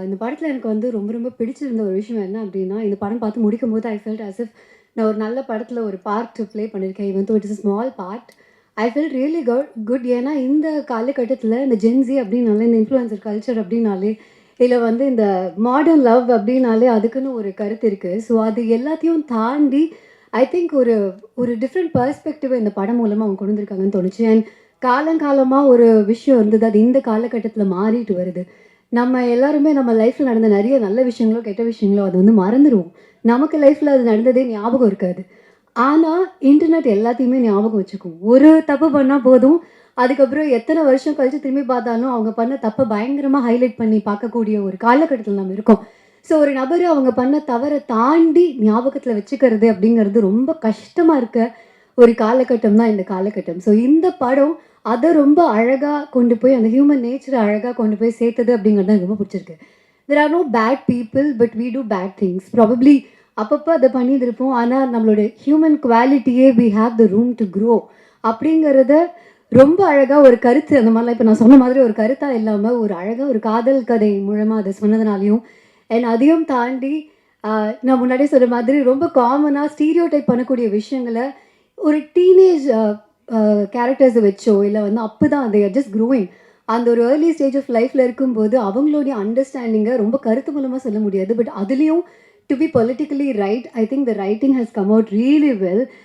இந்த படத்துல எனக்கு வந்து ரொம்ப ரொம்ப பிடிச்சிருந்த ஒரு விஷயம் என்ன அப்டின்னா, இந்த படம் பார்த்து முடிக்கும்போது ஐ ஃபெல்ட் அஸ் இஃப் நான் ஒரு நல்ல படத்துல ஒரு பார்ட் ப்ளே பண்ணியிருக்கேன். Even though it is a small part. I felt really good. ஏன்னா இந்த காலகட்டத்துல இந்த ஜென்ஸி அப்டின்னாலே, இந்த இன்ஃப்ளூயன்சர் கல்ச்சர் அப்டின்னாலே, இல்ல வந்து இந்த மாடர்ன் லவ் அப்டின்னாலே அதுக்குன்னு ஒரு கருத்து இருக்கு. ஸோ அது எல்லாத்தையும் தாண்டி ஐ திங்க் ஒரு ஒரு டிஃப்ரெண்ட் பெர்ஸ்பெக்டிவ இந்த படம் மூலமா அவங்க கொண்டு வந்திருக்காங்கன்னு தோணுச்சு. அண்ட் காலங்காலமா ஒரு விஷயம் இருந்தது. அது இந்த காலகட்டத்துல மாறிட்டு வருது. நம்ம எல்லாருமே நம்ம லைஃப்ல நடந்த நெறைய நல்ல விஷயங்களோ, கெட்ட விஷயங்களோ அது வந்து மறந்துருவோம். நமக்கு லைஃப்ல அது நடந்ததே ஞாபகம் இருக்காது. ஆனா, இன்டர்நெட் எல்லாத்தையுமே ஞாபகம் வச்சுக்கும். ஒரு தப்பு பண்ணா போதும், அதுக்கப்புறம் எத்தன வருஷம் கழிச்சு திரும்பி பார்த்தாலும், அவங்க பண்ண தப்ப பயங்கரமா ஹைலைட் பண்ணி பார்க்கக்கூடிய ஒரு காலகட்டத்தில நம்ம இருக்கோம். ஸோ ஒரு நபரு அவங்க பண்ண தவற தாண்டி ஞாபகத்தில வச்சுக்கிறது அப்படிங்கிறது ரொம்ப கஷ்டமா இருக்க ஒரு காலகட்டம் தான் இந்த காலகட்டம். ஸோ இந்த படம் அத ரொம்ப அழகா கொண்டு போய் அந்த ஹியூமன் நேச்சர அழகா கொண்டு போய் சேர்த்தது அப்படிங்கிறது தான் எனக்கு ரொம்ப பிடிச்சிருக்கு. There are no bad people but we do bad things. Probably அப்பப்ப அத பண்ணியிருந்திருப்போம். ஆனா நம்மளோட ஹியூமன் குவாலிட்டியே we have the room to grow அப்படிங்கிறத ரொம்ப அழகா ஒரு கருத்து அந்த மாரிலாம் இப்ப நான் சொன்ன மாதிரி ஒரு கருத்தா இல்லாம, ஒரு அழகா ஒரு காதல் கதை மூலமா அத சொன்னதுனாலயும், அண்ட் அதையும் தாண்டி நான் முன்னாடியே சொன்ன மாதிரி ரொம்ப காமனா ஸ்டீரியோடைப் பண்ணக்கூடிய விஷயங்கள ஒரு டீனேஜ் கேரக்டர்ஸ வச்சோ, இல்ல வந்து அப்பதான் தே ஆர் ஜஸ்ட் க்ரோயிங். அந்த ஒரு ஏர்லி ஸ்டேஜ் ஆஃப் லைஃப்ல இருக்கும்போது, அவங்களுடைய அண்டர்ஸ்டாண்டிங்க ரொம்ப கருத்து மூலமா சொல்ல முடியாது. பட் அதிலயும் to be politically right, I think the writing has come out really well.